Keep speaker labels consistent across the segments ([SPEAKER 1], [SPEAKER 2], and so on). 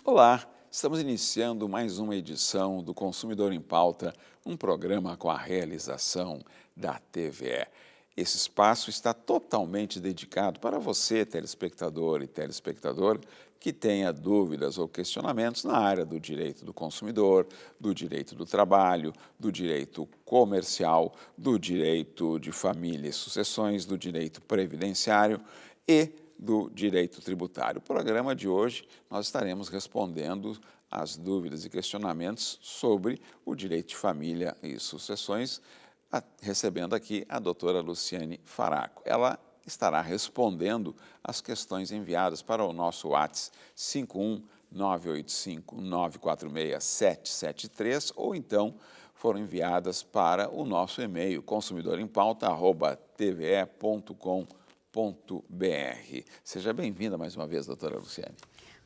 [SPEAKER 1] Olá, estamos iniciando mais uma edição do Consumidor em Pauta, um programa com a realização da TVE. Esse espaço está totalmente dedicado para você, telespectador e telespectadora, que tenha dúvidas ou questionamentos na área do direito do consumidor, do direito do trabalho, do direito comercial, do direito de família e sucessões, do direito previdenciário e do direito tributário. O programa de hoje nós estaremos respondendo às dúvidas e questionamentos sobre o direito de família e sucessões, recebendo aqui a doutora Luciane Faraco. Ela estará respondendo as questões enviadas para o nosso WhatsApp 51985-946-773 ou então foram enviadas para o nosso e-mail consumidorempauta@tve.com.br. Seja bem-vinda mais uma vez, doutora Luciane.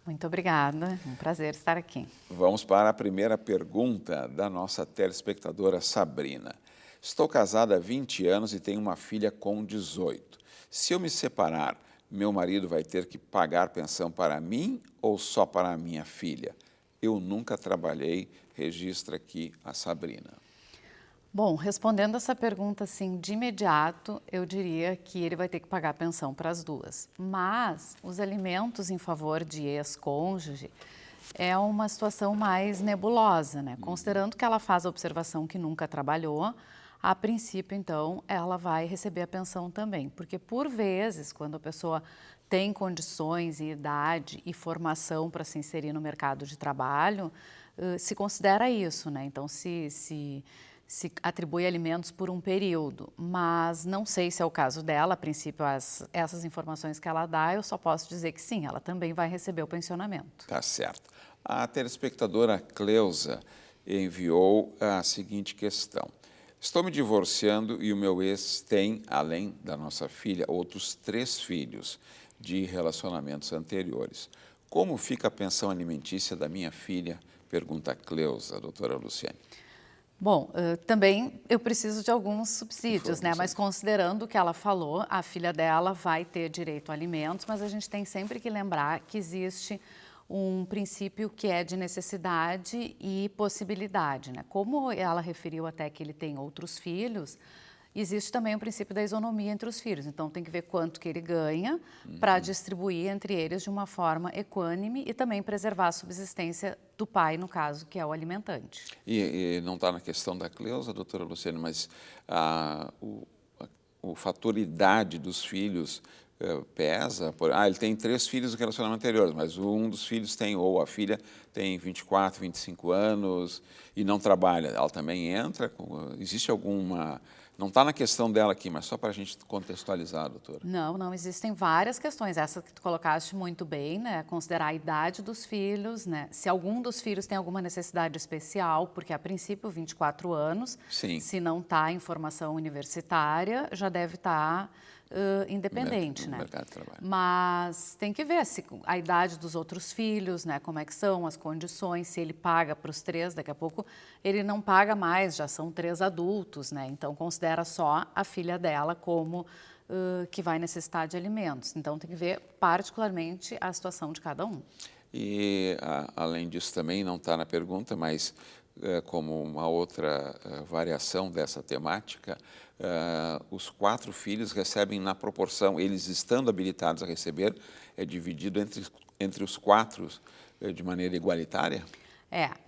[SPEAKER 2] Muito obrigada, é um prazer estar aqui.
[SPEAKER 1] Vamos para a primeira pergunta da nossa telespectadora Sabrina. Estou casada há 20 anos e tenho uma filha com 18. Se eu me separar, meu marido vai ter que pagar pensão para mim ou só para a minha filha? Eu nunca trabalhei, registra aqui a Sabrina.
[SPEAKER 2] Bom, respondendo essa pergunta assim de imediato, eu diria que ele vai ter que pagar a pensão para as duas. Mas os alimentos em favor de ex-cônjuge é uma situação mais nebulosa, né? Considerando que ela faz a observação que nunca trabalhou, a princípio, então, ela vai receber a pensão também. Porque, por vezes, quando a pessoa tem condições e idade e formação para se inserir no mercado de trabalho, se considera isso, né? Então, se atribui alimentos por um período, mas não sei se é o caso dela, a princípio essas informações que ela dá, eu só posso dizer que sim, ela também vai receber o pensionamento.
[SPEAKER 1] Tá certo. A telespectadora Cleusa enviou a seguinte questão. Estou me divorciando e o meu ex tem, além da nossa filha, outros 3 filhos de relacionamentos anteriores. Como fica a pensão alimentícia da minha filha? Pergunta a Cleusa, doutora Luciane.
[SPEAKER 2] Bom, também eu preciso de alguns subsídios, né? Mas considerando o que ela falou, a filha dela vai ter direito a alimentos, mas a gente tem sempre que lembrar que existe um princípio que é de necessidade e possibilidade, né? Como ela referiu até que ele tem outros filhos, existe também o princípio da isonomia entre os filhos. Então, tem que ver quanto que ele ganha para distribuir entre eles de uma forma equânime e também preservar a subsistência do pai, no caso, que é o alimentante.
[SPEAKER 1] E não está na questão da Cleusa, doutora Luciane, mas o fator idade dos filhos pesa? Ele tem 3 filhos do relacionamento anterior, mas um dos filhos tem, ou a filha tem 24, 25 anos e não trabalha. Ela também entra? Existe alguma... Não está na questão dela aqui, mas só para a gente contextualizar, doutora.
[SPEAKER 2] Não, existem várias questões. Essa que tu colocaste muito bem, né? Considerar a idade dos filhos, né? Se algum dos filhos tem alguma necessidade especial, porque a princípio 24 anos,
[SPEAKER 1] Sim.
[SPEAKER 2] Se não está em formação universitária, já deve estar independente, né?
[SPEAKER 1] Mercado de trabalho.
[SPEAKER 2] Mas tem que ver a idade dos outros filhos, né? Como é que são as condições, se ele paga para os 3, daqui a pouco ele não paga mais, já são 3 adultos, né? Então considera só a filha dela como que vai necessitar de alimentos. Então tem que ver particularmente a situação de cada um.
[SPEAKER 1] E além disso também não está na pergunta, mas como uma outra variação dessa temática, os 4 filhos recebem na proporção, eles estando habilitados a receber, é dividido entre os 4 de maneira igualitária?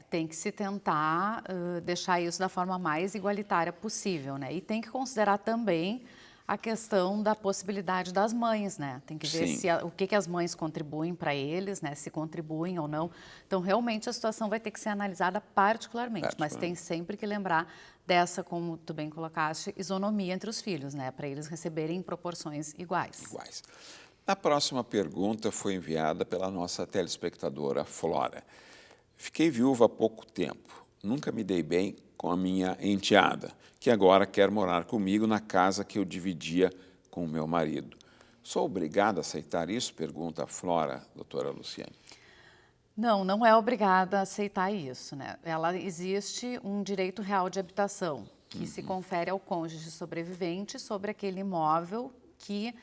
[SPEAKER 2] Tem que se tentar deixar isso da forma mais igualitária possível, né? E tem que considerar também a questão da possibilidade das mães, né? Tem que ver o que as mães contribuem para eles, né? Se contribuem ou não. Então, realmente, a situação vai ter que ser analisada particularmente, mas tem sempre que lembrar dessa, como tu bem colocaste, isonomia entre os filhos, né? Para eles receberem em proporções iguais.
[SPEAKER 1] A próxima pergunta foi enviada pela nossa telespectadora Flora. Fiquei viúva há pouco tempo. Nunca me dei bem com a minha enteada, que agora quer morar comigo na casa que eu dividia com o meu marido. Sou obrigada a aceitar isso? Pergunta a Flora, doutora Luciane.
[SPEAKER 2] Não, não é obrigada a aceitar isso, né? Existe um direito real de habitação que se confere ao cônjuge sobrevivente sobre aquele imóvel que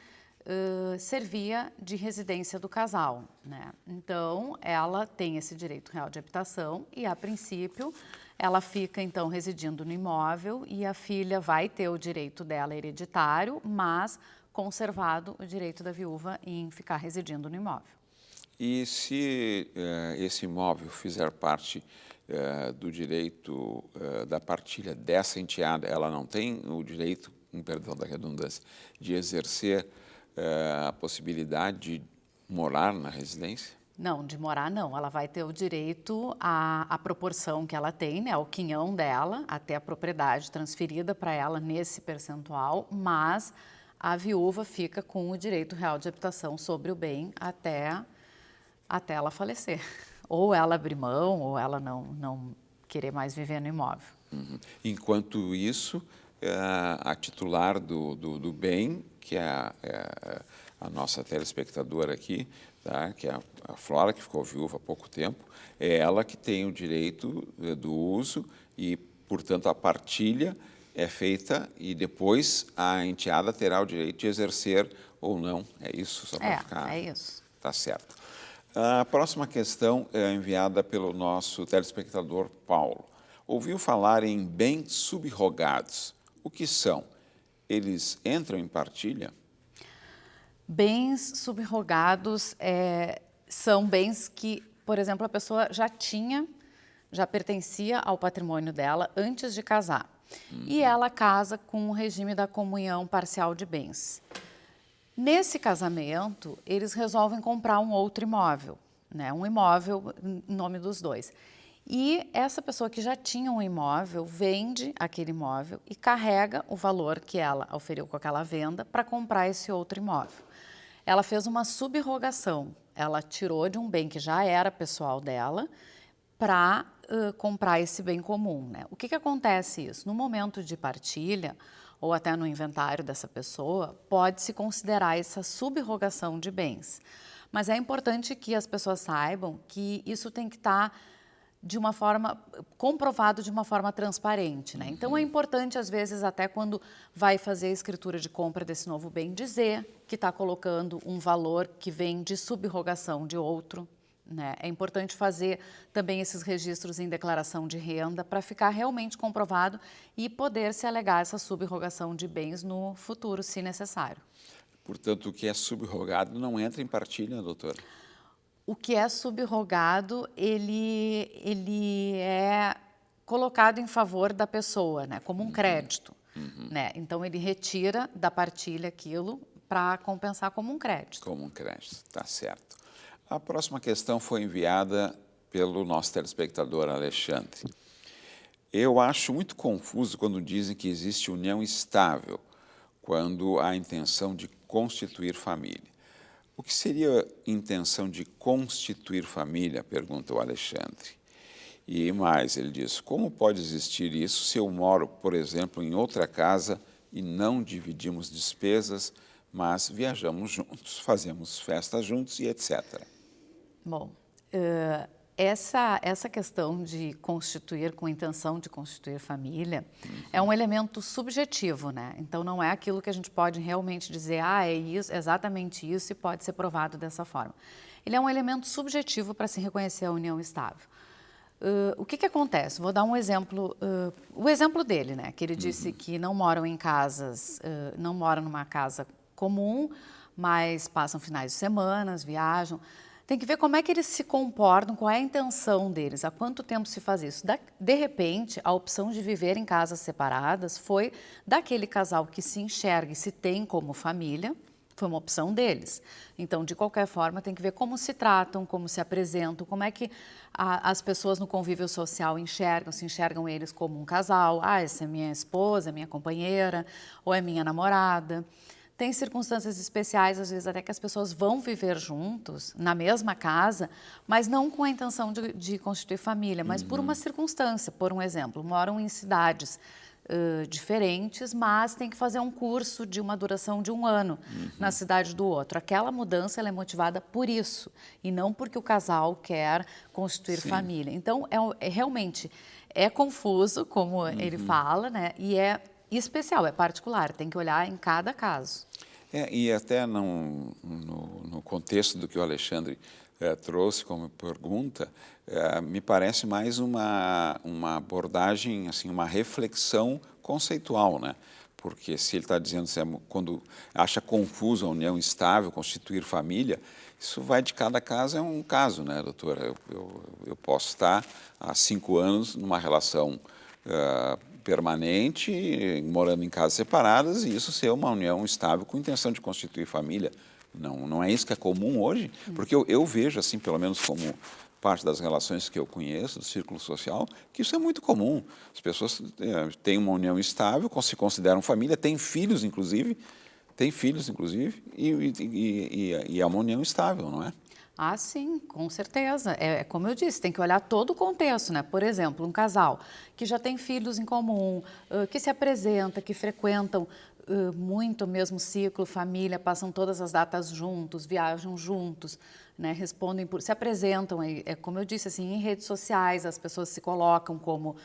[SPEAKER 2] servia de residência do casal, né? Então, ela tem esse direito real de habitação e, a princípio, ela fica, então, residindo no imóvel e a filha vai ter o direito dela hereditário, mas conservado o direito da viúva em ficar residindo no imóvel.
[SPEAKER 1] E se esse imóvel fizer parte do direito da partilha dessa enteada, ela não tem o direito, com perdão da redundância, de exercer a possibilidade de morar na residência?
[SPEAKER 2] Não, de morar não. Ela vai ter o direito à proporção que ela tem, né, ao quinhão dela, até a propriedade transferida para ela nesse percentual, mas a viúva fica com o direito real de habitação sobre o bem até ela falecer. Ou ela abrir mão, ou ela não querer mais viver no imóvel.
[SPEAKER 1] Uhum. Enquanto isso, a titular do bem, que é a nossa telespectadora aqui, tá? Que é a Flora, que ficou viúva há pouco tempo, é ela que tem o direito do uso e, portanto, a partilha é feita e depois a enteada terá o direito de exercer ou não. É isso? Só para ficar...
[SPEAKER 2] É isso.
[SPEAKER 1] Tá certo. A próxima questão é enviada pelo nosso telespectador Paulo. Ouviu falar em bens subrogados. O que são? Eles entram em partilha?
[SPEAKER 2] Bens subrogados são bens que, por exemplo, a pessoa já pertencia ao patrimônio dela antes de casar. E ela casa com o regime da comunhão parcial de bens. Nesse casamento, eles resolvem comprar um outro imóvel, né? Um imóvel em nome dos dois. E essa pessoa que já tinha um imóvel vende aquele imóvel e carrega o valor que ela oferiu com aquela venda para comprar esse outro imóvel. Ela fez uma subrogação, ela tirou de um bem que já era pessoal dela para comprar esse bem comum, né? O que acontece isso? No momento de partilha, ou até no inventário dessa pessoa, pode-se considerar essa subrogação de bens. Mas é importante que as pessoas saibam que isso tem que estar comprovado de uma forma transparente, né? Então é importante, às vezes, até quando vai fazer a escritura de compra desse novo bem, dizer que está colocando um valor que vem de subrogação de outro, né? É importante fazer também esses registros em declaração de renda para ficar realmente comprovado e poder se alegar essa subrogação de bens no futuro, se necessário.
[SPEAKER 1] Portanto, o que é subrogado não entra em partilha, doutora?
[SPEAKER 2] O que é subrogado, ele é colocado em favor da pessoa, né? Como um crédito, né? Então, ele retira da partilha aquilo para compensar como um crédito.
[SPEAKER 1] Como um crédito, tá certo. A próxima questão foi enviada pelo nosso telespectador Alexandre. Eu acho muito confuso quando dizem que existe união estável, quando há intenção de constituir família. O que seria intenção de constituir família? Pergunta o Alexandre. E mais, ele diz, como pode existir isso se eu moro, por exemplo, em outra casa e não dividimos despesas, mas viajamos juntos, fazemos festas juntos e etc.
[SPEAKER 2] Bom, essa questão de constituir, com intenção de constituir família, é um elemento subjetivo, né? Então, não é aquilo que a gente pode realmente dizer, é isso, exatamente isso, e pode ser provado dessa forma. Ele é um elemento subjetivo para se reconhecer a união estável. O que acontece? Vou dar um exemplo, o exemplo dele, né? Que ele disse que não moram em casas, não moram numa casa comum, mas passam finais de semana, viajam. Tem que ver como é que eles se comportam, qual é a intenção deles, há quanto tempo se faz isso. De repente, a opção de viver em casas separadas foi daquele casal que se enxerga e se tem como família, foi uma opção deles. Então, de qualquer forma, tem que ver como se tratam, como se apresentam, como é que as pessoas no convívio social se enxergam eles como um casal. Essa é minha esposa, é minha companheira, ou é minha namorada. Tem circunstâncias especiais, às vezes até que as pessoas vão viver juntos, na mesma casa, mas não com a intenção de constituir família, mas por uma circunstância. Por um exemplo, moram em cidades diferentes, mas tem que fazer um curso de uma duração de 1 ano na cidade do outro. Aquela mudança ela é motivada por isso e não porque o casal quer constituir família. Então, realmente é confuso, como ele fala, né? E é especial, é particular, tem que olhar em cada caso.
[SPEAKER 1] E até no contexto do que o Alexandre trouxe como pergunta, me parece mais uma abordagem, assim, uma reflexão conceitual, né? Porque se ele está dizendo, quando acha confuso a união estável, constituir família, isso vai de cada caso, é um caso, né, doutora? Eu posso estar há 5 anos numa relação permanente, morando em casas separadas, e isso ser uma união estável com intenção de constituir família. Não é isso que é comum hoje, porque eu vejo, assim, pelo menos como parte das relações que eu conheço, do círculo social, que isso é muito comum. As pessoas têm uma união estável, se consideram família, têm filhos, inclusive, e é uma união estável, não é?
[SPEAKER 2] Ah, sim, com certeza. Como eu disse, tem que olhar todo o contexto, né? Por exemplo, um casal que já tem filhos em comum, que se apresenta, que frequentam muito o mesmo ciclo, família, passam todas as datas juntos, viajam juntos, né? Se apresentam, como eu disse, assim, em redes sociais, as pessoas se colocam como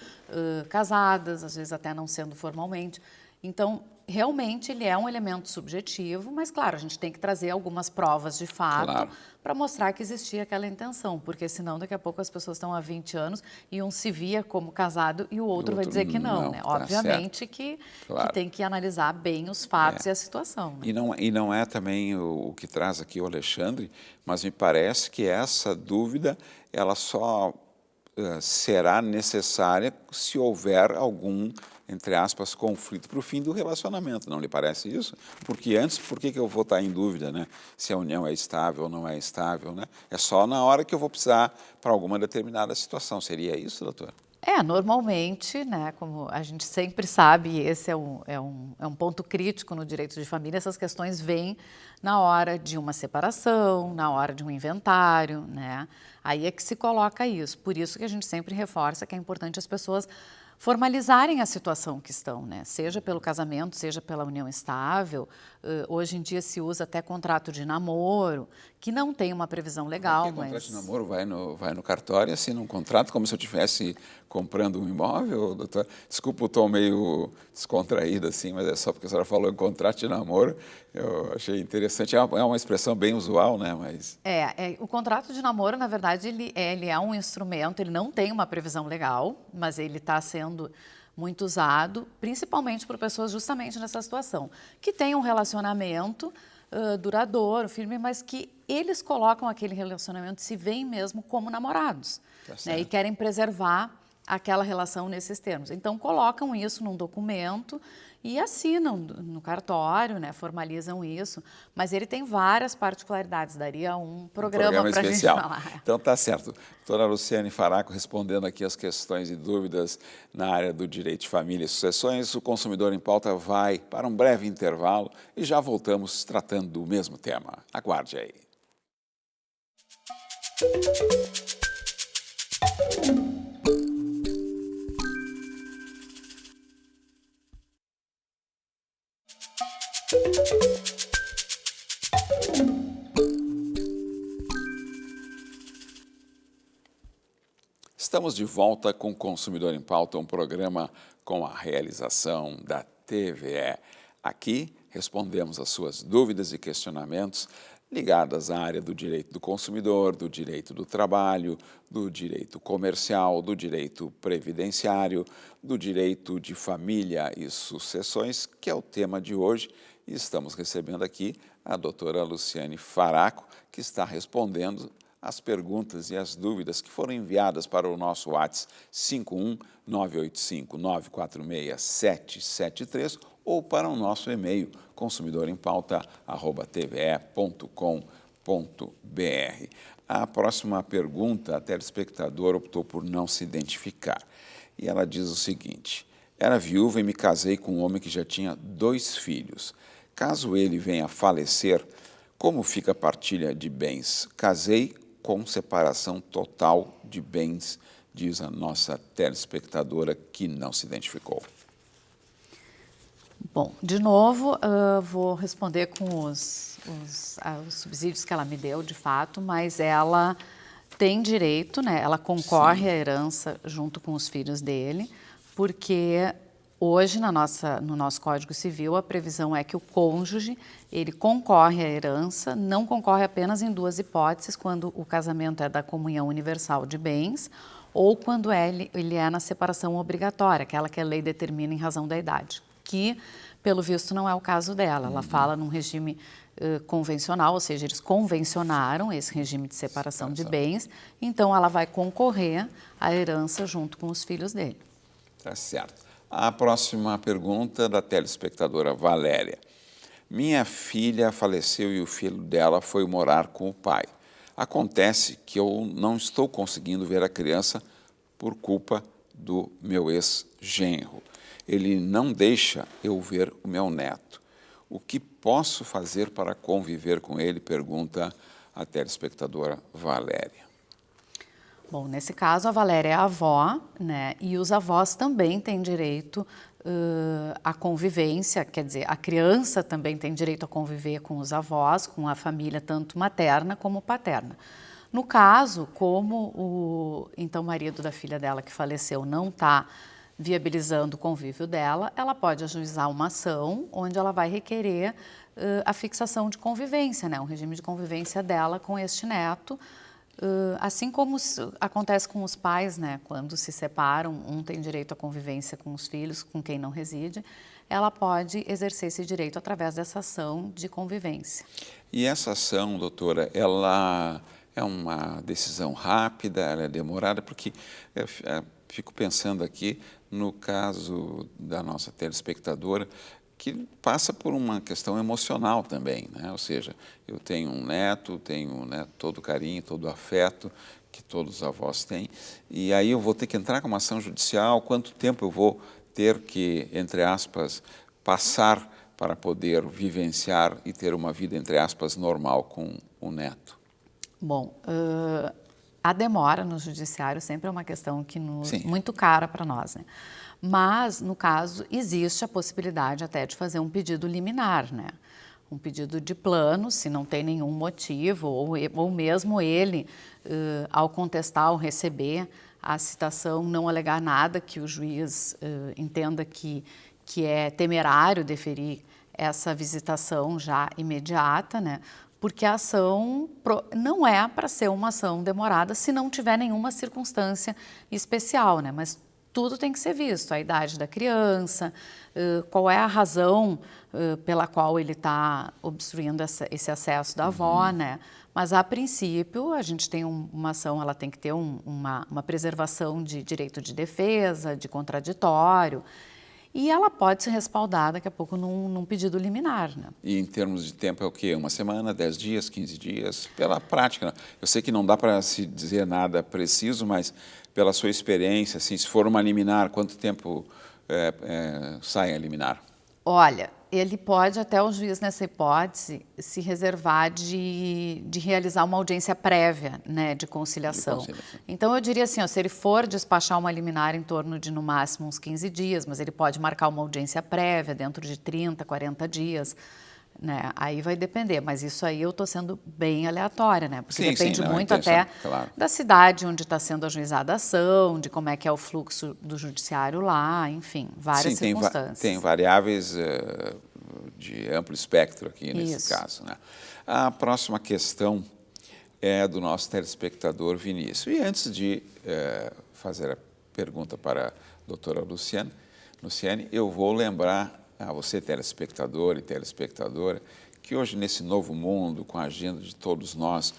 [SPEAKER 2] casadas, às vezes até não sendo formalmente. Então, realmente ele é um elemento subjetivo, mas claro, a gente tem que trazer algumas provas de fato para mostrar que existia aquela intenção, porque senão daqui a pouco as pessoas estão há 20 anos e um se via como casado e o outro vai dizer que não, né?
[SPEAKER 1] Tá
[SPEAKER 2] Obviamente que tem que analisar bem os fatos e a situação. Né?
[SPEAKER 1] E não é também o que traz aqui o Alexandre, mas me parece que essa dúvida ela só será necessária se houver algum, entre aspas, conflito para o fim do relacionamento. Não lhe parece isso? Porque antes, por que eu vou estar em dúvida, né? Se a união é estável ou não é estável, né? É só na hora que eu vou precisar para alguma determinada situação. Seria isso, doutor?
[SPEAKER 2] Normalmente, né, como a gente sempre sabe, e esse é um ponto crítico no direito de família, essas questões vêm na hora de uma separação, na hora de um inventário, né? Aí é que se coloca isso. Por isso que a gente sempre reforça que é importante as pessoas formalizarem a situação que estão, né? Seja pelo casamento, seja pela união estável. Hoje em dia se usa até contrato de namoro, que não tem uma previsão legal.
[SPEAKER 1] Contrato de namoro vai no cartório, assina um contrato como se eu estivesse comprando um imóvel, doutor? Desculpa o tom meio descontraído assim, mas é só porque a senhora falou em contrato de namoro, eu achei interessante. É uma expressão bem usual, né? Mas...
[SPEAKER 2] o contrato de namoro, na verdade, ele é um instrumento, ele não tem uma previsão legal, mas ele está sendo muito usado, principalmente por pessoas justamente nessa situação, que têm um relacionamento duradouro, firme, mas que eles colocam aquele relacionamento, se veem mesmo como namorados, né, e querem preservar aquela relação nesses termos. Então, colocam isso num documento e assinam no cartório, né, formalizam isso, mas ele tem várias particularidades, daria um programa para a gente falar.
[SPEAKER 1] Então, tá certo. Doutora Luciane Faraco respondendo aqui as questões e dúvidas na área do direito de família e sucessões. O Consumidor em Pauta vai para um breve intervalo e já voltamos tratando do mesmo tema. Aguarde aí. Estamos de volta com o Consumidor em Pauta, um programa com a realização da TVE. Aqui respondemos às suas dúvidas e questionamentos ligadas à área do direito do consumidor, do direito do trabalho, do direito comercial, do direito previdenciário, do direito de família e sucessões, que é o tema de hoje. E estamos recebendo aqui a doutora Luciane Faraco, que está respondendo as perguntas e as dúvidas que foram enviadas para o nosso WhatsApp 51985-946-773 ou para o nosso e-mail consumidorempauta@tve.com.br. A próxima pergunta, a telespectadora optou por não se identificar. E ela diz o seguinte: era viúva e me casei com um homem que já tinha 2 filhos. Caso ele venha a falecer, como fica a partilha de bens? Casei com separação total de bens, diz a nossa telespectadora que não se identificou.
[SPEAKER 2] Bom, de novo, vou responder com os subsídios que ela me deu, de fato, mas ela tem direito, né? Ela concorre à herança junto com os filhos dele, porque hoje no nosso Código Civil a previsão é que o cônjuge ele concorre à herança, não concorre apenas em duas hipóteses, quando o casamento é da comunhão universal de bens ou quando ele é na separação obrigatória, aquela que a lei determina em razão da idade, que pelo visto não é o caso dela. Ela fala num regime convencional, ou seja, eles convencionaram esse regime de separação de bens, então ela vai concorrer à herança junto com os filhos dele.
[SPEAKER 1] Tá certo. A próxima pergunta da telespectadora Valéria. Minha filha faleceu e o filho dela foi morar com o pai. Acontece que eu não estou conseguindo ver a criança por culpa do meu ex-genro. Ele não deixa eu ver o meu neto. O que posso fazer para conviver com ele? Pergunta a telespectadora Valéria.
[SPEAKER 2] Bom, nesse caso a Valéria é a avó, né? E os avós também têm direito à convivência, quer dizer, a criança também tem direito a conviver com os avós, com a família tanto materna como paterna. No caso, como o então marido da filha dela que faleceu não está viabilizando o convívio dela, ela pode ajuizar uma ação onde ela vai requerer a fixação de convivência, né? Um regime de convivência dela com este neto, assim como acontece com os pais, né? Quando se separam, um tem direito à convivência com os filhos, com quem não reside, ela pode exercer esse direito através dessa ação de convivência.
[SPEAKER 1] E essa ação, doutora, ela é uma decisão rápida, ela é demorada, porque fico pensando aqui no caso da nossa telespectadora, que passa por uma questão emocional também, né? Ou seja, eu tenho um neto, tenho, né, todo o carinho, todo o afeto que todos os avós têm, e aí eu vou ter que entrar com uma ação judicial, quanto tempo eu vou ter que, entre aspas, passar para poder vivenciar e ter uma vida, entre aspas, normal com o neto?
[SPEAKER 2] Bom, a demora no judiciário sempre é uma questão que muito cara para nós, né? Mas, no caso, existe a possibilidade até de fazer um pedido liminar, né? Um pedido de plano, se não tem nenhum motivo, ou mesmo ele, ao contestar ou receber a citação, não alegar nada que o juiz entenda que é temerário deferir essa visitação já imediata, né? Porque a ação não é para ser uma ação demorada se não tiver nenhuma circunstância especial, né? Mas tudo tem que ser visto, a idade da criança, qual é a razão pela qual ele está obstruindo esse acesso da avó, né? Mas, a princípio, a gente tem uma ação, ela tem que ter uma preservação de direito de defesa, de contraditório, e ela pode se respaldar daqui a pouco num pedido liminar, né?
[SPEAKER 1] E em termos de tempo é o quê? Uma semana, 10 dias, 15 dias? Pela prática, eu sei que não dá para se dizer nada preciso, mas pela sua experiência, assim, se for uma liminar, quanto tempo sai a liminar?
[SPEAKER 2] Olha, ele pode até o juiz, nessa hipótese, se reservar de realizar uma audiência prévia, né, de conciliação. Então, eu diria assim, ó, se ele for despachar uma liminar em torno de, no máximo, uns 15 dias, mas ele pode marcar uma audiência prévia dentro de 30, 40 dias, né? Aí vai depender, mas isso aí eu estou sendo bem aleatória, né? Porque depende muito até da cidade onde está sendo ajuizada a ação, de como é que é o fluxo do judiciário lá, enfim, várias circunstâncias.
[SPEAKER 1] Tem variáveis de amplo espectro aqui nesse caso, né? A próxima questão é do nosso telespectador Vinícius. E antes de fazer a pergunta para a doutora Luciane, eu vou lembrar a você, telespectador e telespectadora, que hoje, nesse novo mundo, com a agenda de todos nós,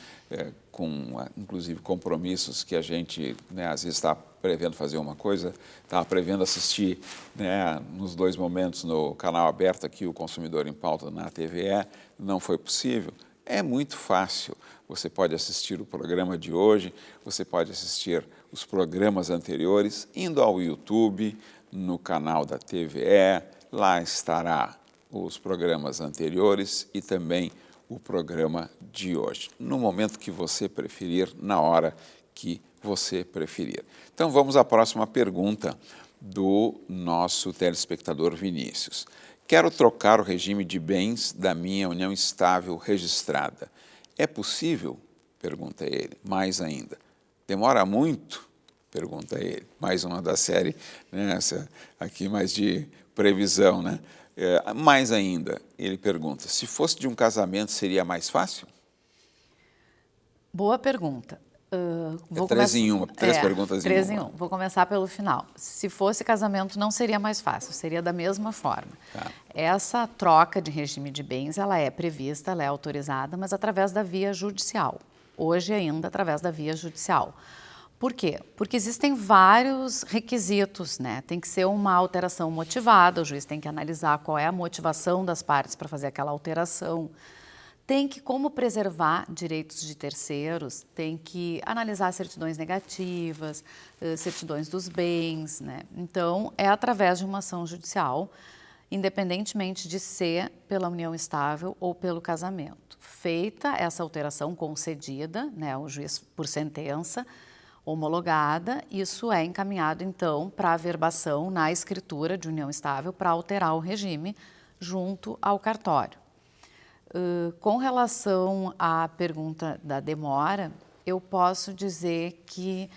[SPEAKER 1] com, inclusive, compromissos que a gente, né, às vezes está prevendo fazer uma coisa, estava prevendo assistir, né, nos 2 momentos no canal aberto aqui, o Consumidor em Pauta na TVE, não foi possível. É muito fácil. Você pode assistir o programa de hoje, você pode assistir os programas anteriores, indo ao YouTube, no canal da TVE, lá estará os programas anteriores e também o programa de hoje, no momento que você preferir, na hora que você preferir. Então, vamos à próxima pergunta do nosso telespectador Vinícius. Quero trocar o regime de bens da minha união estável registrada. É possível? Pergunta ele. Mais ainda. Demora muito? Pergunta ele. Mais uma da série, né, essa aqui mais de previsão, né? Mais ainda, ele pergunta, se fosse de um casamento, seria mais fácil?
[SPEAKER 2] Boa pergunta.
[SPEAKER 1] Três em uma, três perguntas
[SPEAKER 2] três
[SPEAKER 1] em
[SPEAKER 2] em
[SPEAKER 1] uma.
[SPEAKER 2] um. Vou começar pelo final. Se fosse casamento, não seria mais fácil, seria da mesma forma.
[SPEAKER 1] Tá.
[SPEAKER 2] Essa troca de regime de bens, ela é prevista, ela é autorizada, mas através da via judicial. Hoje ainda através da via judicial. Por quê? Porque existem vários requisitos, né? Tem que ser uma alteração motivada, o juiz tem que analisar qual é a motivação das partes para fazer aquela alteração. Tem que, como preservar direitos de terceiros, tem que analisar certidões negativas, certidões dos bens, né? Então, é através de uma ação judicial, independentemente de ser pela união estável ou pelo casamento. Feita essa alteração concedida, né, o juiz por sentença, homologada, isso é encaminhado então para a averbação na escritura de união estável para alterar o regime junto ao cartório. Com relação à pergunta da demora, eu posso dizer que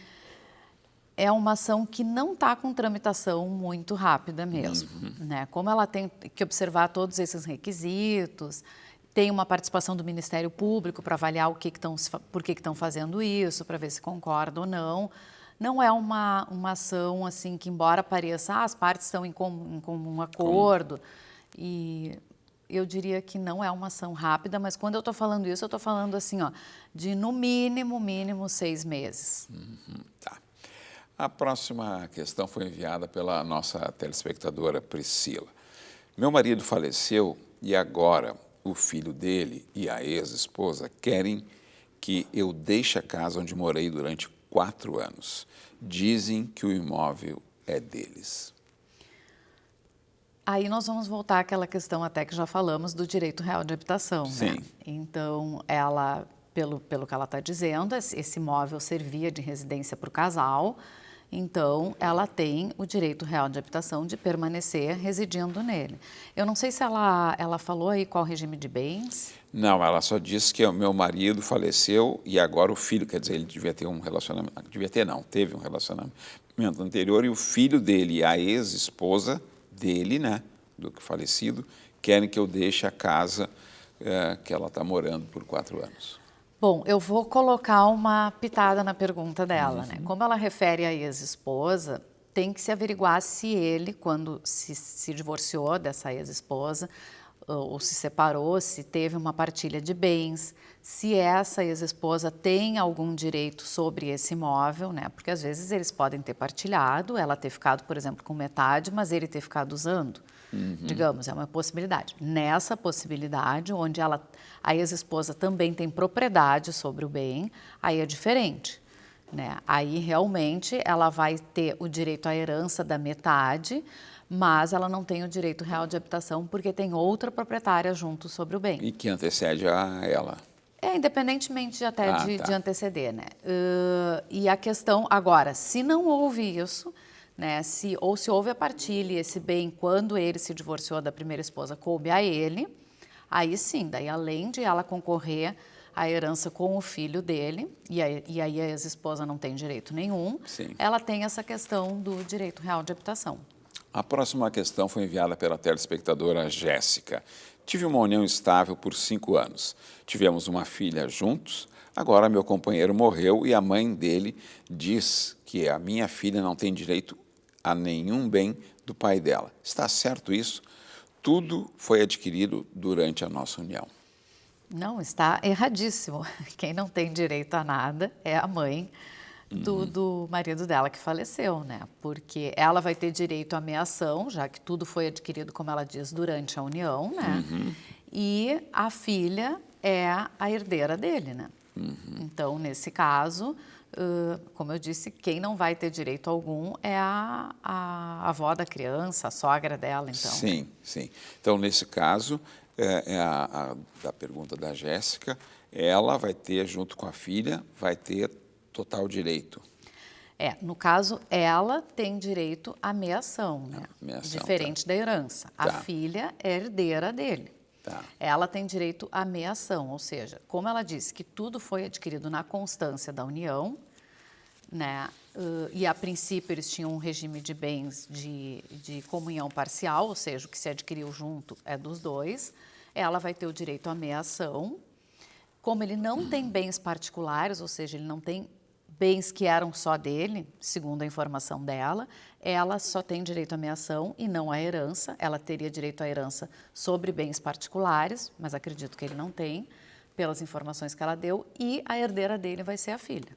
[SPEAKER 2] é uma ação que não está com tramitação muito rápida mesmo, né? Como ela tem que observar todos esses requisitos, tem uma participação do Ministério Público para avaliar por que estão fazendo isso, para ver se concorda ou não. Não é uma ação assim que, embora pareça, as partes estão em comum acordo, e eu diria que não é uma ação rápida, mas quando eu estou falando isso, eu estou falando assim, ó, de no mínimo 6 meses.
[SPEAKER 1] Tá. A próxima questão foi enviada pela nossa telespectadora Priscila. Meu marido faleceu e agora o filho dele e a ex-esposa querem que eu deixe a casa onde morei durante 4 anos. Dizem que o imóvel é deles.
[SPEAKER 2] Aí nós vamos voltar àquela questão até que já falamos do direito real de habitação,
[SPEAKER 1] Sim.
[SPEAKER 2] né? Então, ela, pelo que ela está dizendo, esse imóvel servia de residência para o casal, então ela tem o direito real de habitação de permanecer residindo nele. Eu não sei se ela falou aí qual regime de bens.
[SPEAKER 1] Não, ela só disse que o meu marido faleceu e agora o filho, quer dizer, ele devia ter um relacionamento, teve um relacionamento anterior e o filho dele e a ex-esposa dele, né, do falecido, querem que eu deixe a casa que ela está morando por 4 anos.
[SPEAKER 2] Bom, eu vou colocar uma pitada na pergunta dela, né? Como ela refere à ex-esposa, tem que se averiguar se ele, quando se divorciou dessa ex-esposa, ou se separou, se teve uma partilha de bens, se essa ex-esposa tem algum direito sobre esse imóvel, né? Porque às vezes eles podem ter partilhado, ela ter ficado, por exemplo, com metade, mas ele ter ficado usando. Digamos, é uma possibilidade. Nessa possibilidade, onde a ex-esposa também tem propriedade sobre o bem, aí é diferente, né? Aí realmente ela vai ter o direito à herança da metade, mas ela não tem o direito real de habitação porque tem outra proprietária junto sobre o bem.
[SPEAKER 1] E que antecede a ela.
[SPEAKER 2] Independentemente de anteceder, né? E a questão, agora, se não houve isso, né, se houve a partilha, esse bem, quando ele se divorciou da primeira esposa, coube a ele, aí sim, daí além de ela concorrer à herança com o filho dele, e aí a ex-esposa não tem direito nenhum,
[SPEAKER 1] Sim.
[SPEAKER 2] ela tem essa questão do direito real de habitação.
[SPEAKER 1] A próxima questão foi enviada pela telespectadora Jéssica. Tive uma união estável por 5 anos. Tivemos uma filha juntos. Agora meu companheiro morreu e a mãe dele diz que a minha filha não tem direito a nenhum bem do pai dela. Está certo isso? Tudo foi adquirido durante a nossa união.
[SPEAKER 2] Não, está erradíssimo. Quem não tem direito a nada é a mãe do marido dela que faleceu, né? Porque ela vai ter direito à meação, já que tudo foi adquirido, como ela diz, durante a união, né? E a filha é a herdeira dele, né? Então, nesse caso, como eu disse, quem não vai ter direito algum é a avó da criança, a sogra dela, então.
[SPEAKER 1] Sim, sim. Então, nesse caso, da pergunta da Jéssica, ela vai ter, junto com a filha, vai ter total direito.
[SPEAKER 2] No caso, ela tem direito à meação, né?
[SPEAKER 1] Meação,
[SPEAKER 2] Diferente da herança. A
[SPEAKER 1] Tá.
[SPEAKER 2] filha é herdeira dele.
[SPEAKER 1] Tá.
[SPEAKER 2] Ela tem direito à meação, ou seja, como ela disse que tudo foi adquirido na constância da união, né? E a princípio eles tinham um regime de bens de comunhão parcial, ou seja, o que se adquiriu junto é dos dois, ela vai ter o direito à meação. Como ele não tem bens particulares, ou seja, ele não tem bens que eram só dele, segundo a informação dela, ela só tem direito à meação e não à herança. Ela teria direito à herança sobre bens particulares, mas acredito que ele não tem, pelas informações que ela deu, e a herdeira dele vai ser a filha.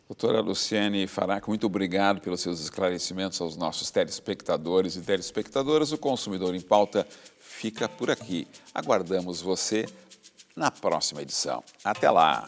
[SPEAKER 1] Doutora Luciane Faraco, muito obrigado pelos seus esclarecimentos aos nossos telespectadores e telespectadoras. O Consumidor em Pauta fica por aqui. Aguardamos você na próxima edição. Até lá!